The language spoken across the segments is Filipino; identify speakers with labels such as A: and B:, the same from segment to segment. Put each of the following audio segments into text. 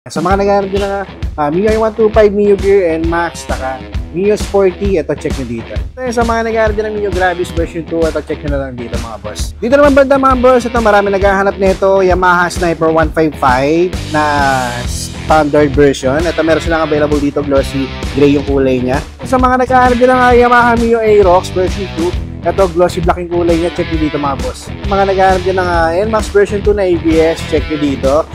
A: Sa mga naghahanap din ng MIUI 125, MIUI Gear NMAX, taka MIUI Sporty, ito check nyo dito. Sa mga naghahanap din ng MIUI Gravis version 2, ito check nyo na lang dito mga boss. Dito naman banda mga boss, ito marami naghahanap nito, Yamaha Sniper 155 na standard version. Ito meron silang available dito, glossy gray yung kulay niya. Sa mga naghahanap din ng Yamaha MIUI Aerox version 2, ito glossy black yung kulay niya, check nyo dito mga boss. Mga naghahanap din ng NMAX version 2 na ABS, check nyo dito.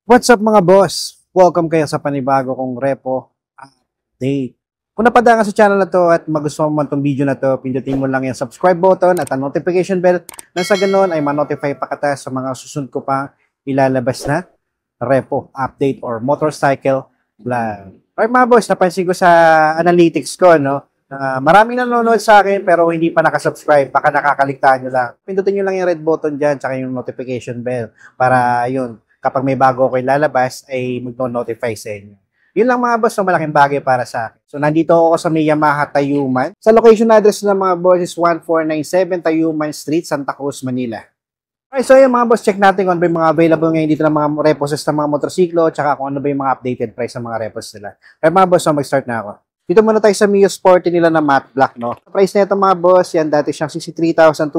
A: What's up mga boss? Welcome kayo sa panibago kong repo update. Kung napadaan ka sa channel na to at magustuhan mo man itong video na to, pindutin mo lang yung subscribe button at ang notification bell na sa ganun ay ma-notify pa kita sa mga susunod ko pang ilalabas na repo update or motorcycle vlog. Alright mga boss, napansin ko sa analytics ko, no? Maraming nanonood sa akin pero hindi pa nakasubscribe, baka nakakaligtaan nyo lang. Pindutin nyo lang yung red button dyan tsaka yung notification bell para yun, kapag may bago ko ilalabas, ay magno-notify sa inyo. Yun lang mga boss, so malaking bagay para sa akin. So, nandito ako sa may Yamaha Tayuman. Sa location address ng mga boss is 1497 Tayuman Street, Santa Cruz, Manila. Okay, so yung mga boss, check natin kung ano ba yung mga available ngayon dito ng mga repos ng mga motorsiklo, tsaka kung ano ba yung mga updated price ng mga repos nila. Okay mga boss, so mag-start na ako. Dito muna tayo sa MIUI Sporty nila na matte black, no? Sa price na ito mga boss, yan dati siyang 63,240,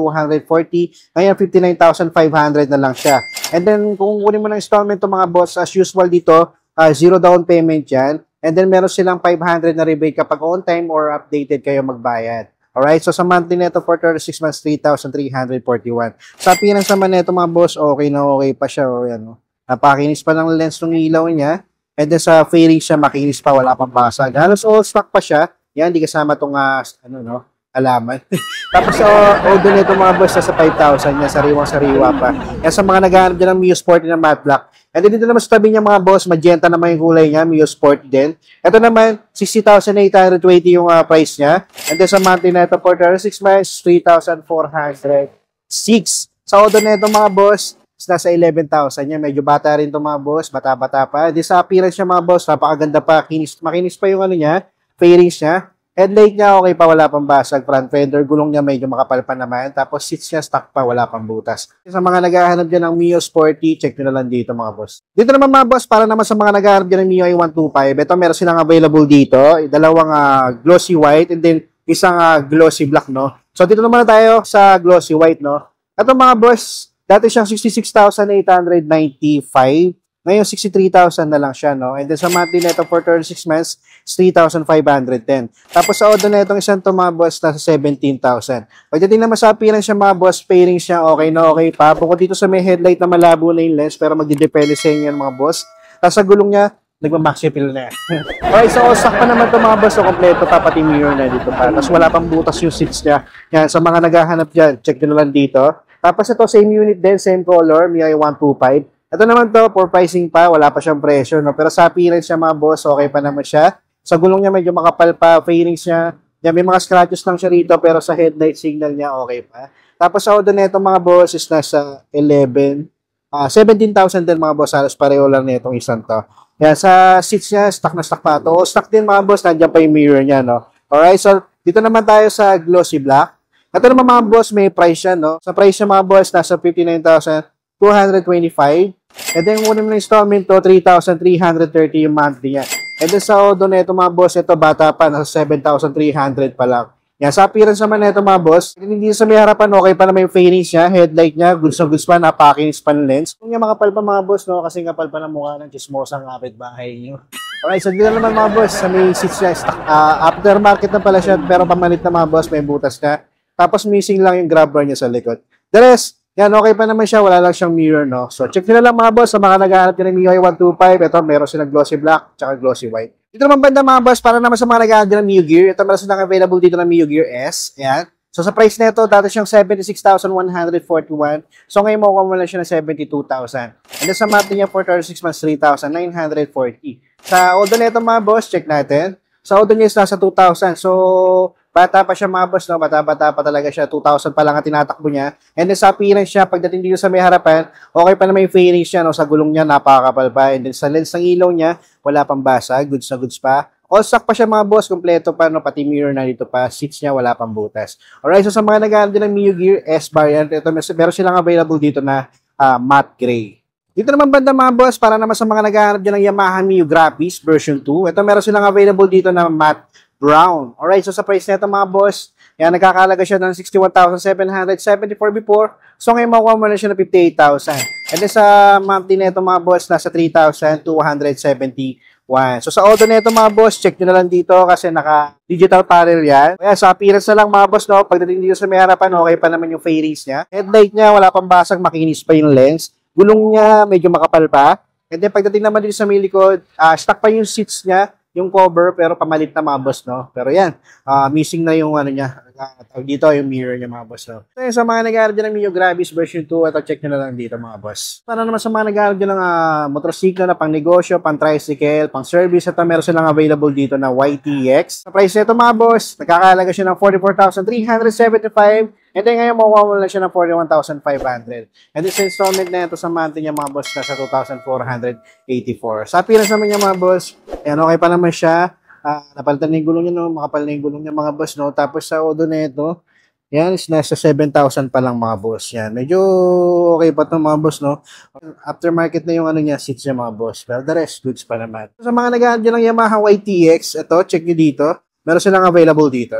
A: ngayon 59,500 na lang siya. And then, kung kunin mo ng installment to mga boss, as usual dito, zero down payment yan. And then, meron silang 500 na rebate kapag on time or updated kayo magbayad. Alright, so sa monthly neto for 36 months, 3,341. Sa appearance naman neto mga boss, okay na okay pa siya. O, yan, no? Napakinis pa ng lens ng ilaw niya. And then sa fairing siya, makinis pa, wala pang basag. Halos all stock pa siya. Yan, di kasama itong, alaman. Tapos sa order nito mga boss, sa 5,000 niya, sariwang-sariwa pa. Yan sa mga naghahanap dyan ng MIUI Sporty na matte black. And then dito naman sa tabi niya mga boss, magenta naman yung kulay niya, MIUI Sporty din. Ito naman, 60,820 yung price niya. And then sa monthly na ito, for 36 months, 3,406. Sa order na ito mga boss, nasa 11,000 niya. Medyo bata rin ito mga boss, bata-bata pa. Di sa appearance niya mga boss, napakaganda pa. Makinis pa yung niya, fairings niya. Headlight niya, okay pa, wala pang basag. Front fender, gulong niya medyo makapal pa naman. Tapos seats niya, stock pa, wala pang butas. Sa mga naghahanap dyan ng MIUI Sporty, check nyo na lang dito mga boss. Dito naman mga boss, para naman sa mga naghahanap dyan ng MIUI 125, ito meron silang available dito. Dalawang glossy white and then isang glossy black, no? So dito naman na tayo sa glossy white, no? Ito mga boss, dati siyang 66,895. Ngayon, 63,000 na lang siya, no? And then sa monthly neto for 36 months, 3,510. Tapos sa order na itong isang to mga boss, nasa 17,000. Pagdating naman sa appearance siya mga boss, pairing siya, okay na okay pa. Bukod dito sa may headlight na malabo na yung lens, pero magdidepende sa inyo mga boss. Tapos sa gulong niya, nagmamaxi fill na yan. Okay, so stock pa naman ito mga boss, so kompleto pa, pati mirror na dito pa. Tapos wala pang butas yung seats niya. Yan, sa mga naghahanap dyan, check nyo lang dito. Tapos ito, same unit din, same color, MIUI 125. Ito naman to, for pricing pa, wala pa siyang presyo, no? Pero sa appearance siya mga boss, okay pa naman siya. Sa gulong niya, medyo makapal pa, fairings niya. Yan, may mga scratches lang siya rito, pero sa headlight signal niya, okay pa. Tapos sa order nito mga boss is nasa 17,000 din mga boss, halos pareho lang nitong isang to. Yan, sa seats niya, stock na stock pa to. O, stock din mga boss, nandiyan pa yung mirror niya, no? Alright, so dito naman tayo sa glossy black. Ito naman mga boss, may price siya, no? Sa price niya mga boss, nasa 59,225. And then, muna ng installment to, 3,330 yung monthly niya. And then, sa order na ito mga boss, ito bata pa, nasa 7,300 pa lang. Yan, sa appearance naman na ito mga boss, hindi sa may harapan, okay pa naman yung fairings niya, headlight niya, goods na goods pa, napakinis pa ng lens. Kung niya makapal pa mga boss, no, kasi kapal pa ng mukha ng chismosang kapitbahay niyo. Alright, so dito naman mga boss, sa may seats niya, aftermarket na pala siya, pero pamalit na mga boss, may butas na. Tapos missing lang yung grab bar niya sa likod. The rest, yan, okay pa naman siya, wala lang siyang mirror, no? So, check nyo na lang mga boss, sa mga naghahanap ng MIUI 125, ito, meron silang glossy black, tsaka glossy white. Dito naman banda mga boss, para naman sa mga naghahanap ng MIUI Gear, ito meron silang available dito ng MIUI Gear S, yan. So, sa price nito, dati siyang 76,141. So, ngayon mo lang siya ng 72,000. And then, sa monthly niya for 36 months, 3,940. Sa order nito mga boss, check natin. Sa order niya is nasa 2,000. So, bata pa siya mga boss, no? Bata-bata pa talaga siya. 2,000 pa lang ang tinatakbo niya. And then sa appearance siya, pagdating dito sa may harapan, okay pa naman yung fairings siya, no? Sa gulong niya, napakakapal pa. And then sa lens ng ilaw niya, wala pang basag. Goods na goods pa. All stock pa siya mga boss, kompleto pa, no? Pati mirror na dito pa, seats niya wala pang butas. Alright, so sa mga naghahanap din ng Mio Gear S variant, ito meron silang available dito na matte gray. Dito naman banda mga boss, para naman sa mga naghahanap din ng Yamaha Mio Graphies version 2, ito meron silang available dito na matte brown. Alright, so sa price nito mga boss, yan, nagkakalaga siya ng 61,774 before. So ngayon makuha mo na siya ng 58,000. And then sa monthly nito mga boss, nasa 3,271. So sa auto nito mga boss, check nyo na lang dito kasi naka-digital panel yan. Kaya sa appearance na lang mga boss, no, pagdating dito sa may harapan, okay pa naman yung fairings niya. Headlight niya, wala pang basag, makinis pa yung lens. Gulong niya, medyo makapal pa. And then pagdating naman dito sa may likod, stock pa yung seats niya, yung cover, pero pamalit na mga boss, no? Pero yan, missing na yung ano niya. Dito yung mirror niya mga boss, no? So, sa mga nag-aaral dyan ng Mio Graphies version 2, ito check nyo na lang dito mga boss. Para naman sa mga nag-aaral dyan ng motorsiklo na pang negosyo, pang tricycle, pang service, ito meron silang available dito na YTX. Sa price nito mga boss, nagkakalaga siya ng 44,375. And then ngayon makuha mo lang siya ng 41,500. And this installment na ito sa monthly niya mga boss, nasa 2,484. Sa appearance naman niya mga boss, ayan, okay pa naman siya. Napalitan na yung gulong niya, no? Makapal na yung gulong niya mga boss, no? Tapos sa odo na ito, yan, is nasa 7,000 pa lang mga boss. Yan, medyo okay pa ito mga boss, no? Aftermarket na yung ano niya, seats niya mga boss. Pero the rest, goods pa naman. Sa mga nag-add ng Yamaha YTX, ito, check nyo dito. Meron silang available dito.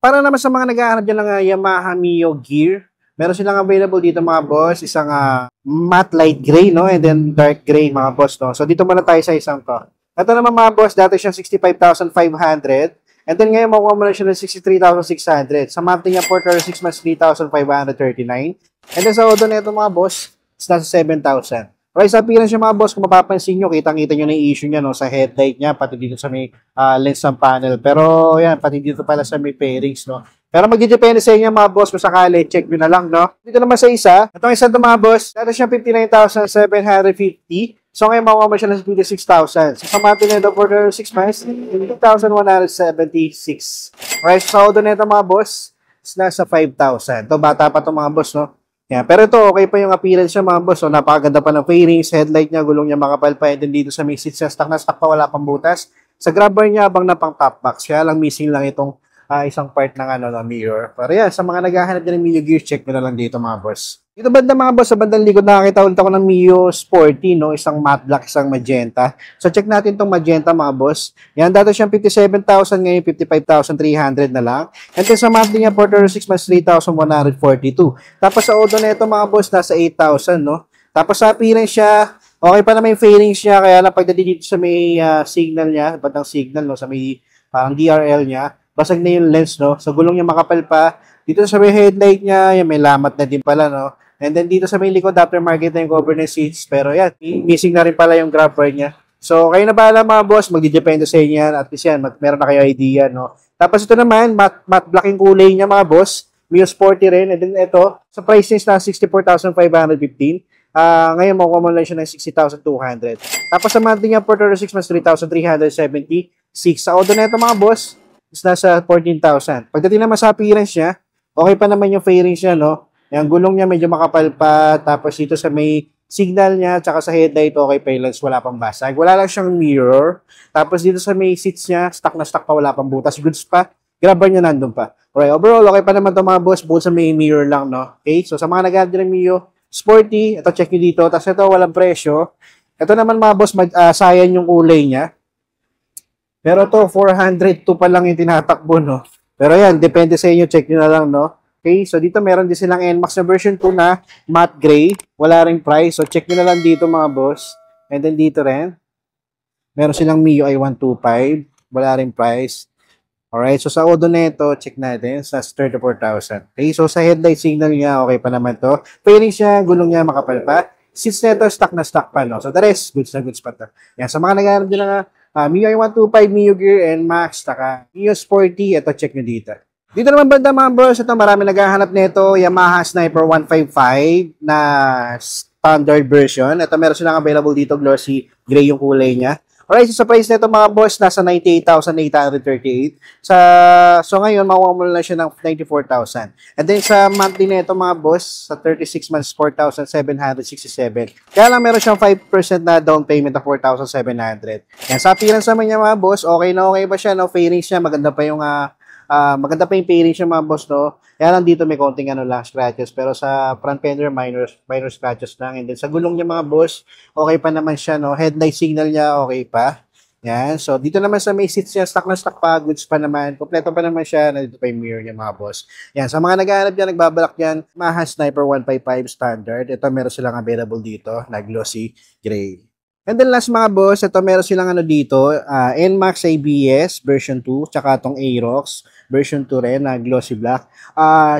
A: Para naman sa mga nag-ahanap dyan ng Yamaha Mio Gear, meron silang available dito mga boss, isang matte light gray, no? And then dark gray mga boss, no? So dito muna tayo sa isang to. Ito naman mga boss, dati siyang 65,500. And then ngayon makuha mo na siya ng 63,600. Sa monthly niya, for 36 months, 3,539. And then sa odo na ito mga boss, is nasa 7,000. Right, sa appearance niya mga boss, kung mapapansin nyo, kitang-kita nyo na yung issue niya, no, sa headlight niya, pati dito sa may lens ng panel. Pero, yan, pati dito pala sa may fairings, no. Pero magdidepende sa inyo mga boss, kung sakali, check nyo na lang, no. Dito naman sa isa, itong isa ito mga boss, dati siyang 59,750. So, ngayon makuha mo siya ng 56,000. So, sa monthly nito for 6 months, 2,176. Right, sa auto nito mga boss, is nasa 5,000. Ito, bata pa ito mga boss, no. Yeah, pero ito, okay pa yung appearance niya mga boss. So, napakaganda pa ng fairings, headlight niya, gulong niya makapal pa. And then dito sa may seats niya, stock na stock pa, wala pang butas. Sa grab bar niya, abang na pang top box. Kaya lang missing lang itong isang part ng mirror. Pero yan, sa mga naghahanap din ng Mio Gear, check mo na lang dito mga boss. Dito banda mga boss, sa bandang likod nakakita ulit ako ng Mio Sporty, no? Isang matte black, isang magenta. So check natin tong magenta mga boss. Yan, dati siyang 57,000, ngayon 55,300 na lang. And then sa monthly niya, for 36 months, 3,142. Tapos sa odo na ito mga boss, nasa 8,000, no? Tapos sa appearance siya, okay pa naman yung fairings niya, kaya lang pagdating dito sa may signal niya, bandang signal, no? Sa may parang DRL niya, basag na yung lens, no? Sa gulong niya makapal pa. Dito sa may headlight niya, yan, may lamat na din pala, no? And then dito sa may likod, aftermarket na yung cover ng seats. Pero yan, missing na rin pala yung grab bar niya. So, kayo na bahala mga boss, magdidepende sa inyo yan. At least yan, meron na kayo idea, no? Tapos ito naman, matte black yung kulay niya mga boss. Mio Sporty rin. And then ito, sa price niya na 64,515. Ngayon, makuha mo lang siya ng 60,200. Tapos sa monthly niya, for 36 months, 3,376. Sa auto na ito mga boss, is nasa 14,000. Pagdating naman sa appearance niya, okay pa naman yung fairings niya, no? Yung gulong niya medyo makapal pa, tapos dito sa may signal niya, tsaka sa headlight, okay pa yung lens, wala pang basag. Wala lang siyang mirror. Tapos dito sa may seats niya, stock na stock pa, wala pang butas. Goods pa. Grab bar niya nandun pa. Alright, overall, okay pa naman ito mga boss, bukod sa may mirror lang, no? Okay, so sa mga nag-add ng Mio Sporty, ito check nyo dito. Tapos ito, walang presyo. Ito naman mga boss, sayan yung kulay niya. Pero to 402 pa lang yung tinatakbo, no? Pero yan, depende sa inyo, check nyo na lang, no? Okay, so dito meron din silang NMAX na version 2 na matte gray. Wala ring price, so check nyo na lang dito mga boss. And then dito rin, meron silang Mio i125. Wala ring price. Alright, so sa odo na ito, check natin, sa 34,000. Okay, so sa headlight signal niya, okay pa naman to. Fairings niya, gulong niya, makapal pa. Seats na ito, stock na stock pa, no? So the rest, goods na goods pa to. Yan, sa mga naghahanap din ng Mio i125, Mio Gear, NMAX, taka Mio Sporty, ito check nyo dito. Dito naman banda mga boss, ito marami naghahanap nito, Yamaha Sniper 155 na standard version. Ito meron silang available dito, glossy gray yung kulay niya. Alright, so sa price nito mga boss, nasa 98,838. So ngayon, makuha mo lang siya ng 94,000. And then sa monthly nito mga boss, sa 36 months, 4,767. Kaya lang meron siyang 5% na down payment na 4,700. Yan, sa appearance naman niya mga boss, okay na okay pa siya, no? Fairings niya, maganda pa yung fairings niya mga boss, no? Kaya lang dito may konting scratches. Pero sa front fender, minor scratches lang. And then sa gulong niya mga boss, okay pa naman siya, no? Headlight signal niya, okay pa. Yan. So, dito naman sa may seats niya, stock na stock pa, goods pa naman. Kompleto pa naman siya. Nandito pa yung mirror niya mga boss. Yan. Sa mga naghahanap dyan, nagbabalak dyan, Yamaha Sniper 155 standard. Ito, meron silang available dito na glossy gray. And then last mga boss, ito meron silang dito, NMAX ABS version 2, tsaka itong Aerox version 2 rin na glossy black,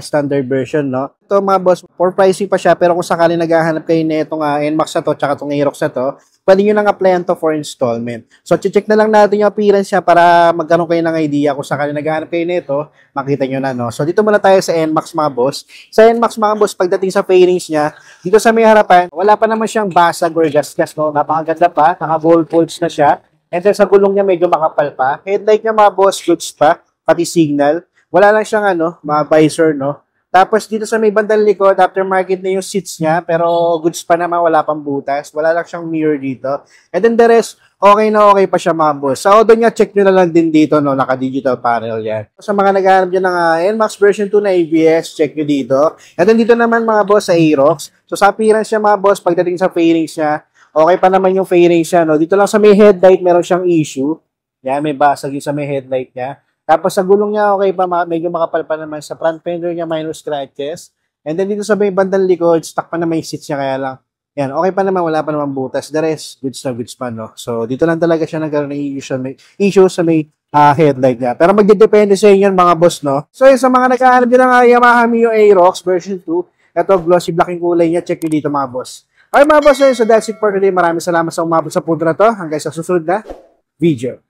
A: standard version, no? Ito mga boss, for pricing pa siya, pero kung sakali naghahanap kayo na itong NMAX na to, tsaka itong Aerox na to, pwede nyo nang applyan to for installment. So, check na lang natin yung appearance niya para magkaroon kayo ng idea kung sakali naghahanap kayo nito, makita nyo na, no? So, dito muna tayo sa NMAX mga boss. Sa NMAX mga boss, pagdating sa fairings niya, dito sa may harapan, wala pa naman siyang basag or gasgas, no? Napakaganda pa, naka-gold folds na siya. And then sa gulong niya, medyo makapal pa. Headlight niya mga boss, goods pa, pati signal. Wala lang siyang mga visor, no? Tapos dito sa may bandang likod, aftermarket na yung seats niya, pero goods pa naman, wala pang butas. Wala lang siyang mirror dito. And then the rest, okay na okay pa siya mga boss. Sa auto niya, check nyo na lang din dito, no? Naka-digital panel yan. Sa mga naghahanap dyan ng NMAX version 2 na ABS, check nyo dito. And then dito naman mga boss sa Aerox. So sa appearance niya mga boss, pagdating sa fairings niya, okay pa naman yung fairings niya, no? Dito lang sa may headlight, meron siyang issue. Yan, may basag yung sa may headlight niya. Tapos sa gulong niya, okay pa, medyo makapal pa naman. Sa front fender niya, minor scratches. And then dito sa may bandang likod, stuck pa naman yung seats niya, kaya lang. Yan, okay pa naman, wala pa naman butas. The rest, goods na goods pa, no? So, dito lang talaga siya nagkaroon ng issue sa may headlight niya. Pero magdedepende sa inyo mga boss, no? So, sa mga nagkahanap din ng Yamaha Mio Aerox version 2, ito, glossy black yung kulay niya. Check nyo dito mga boss. Okay mga boss, so that's it for today. Maraming salamat sa umabot sa punto na to. Hanggang sa susunod na video.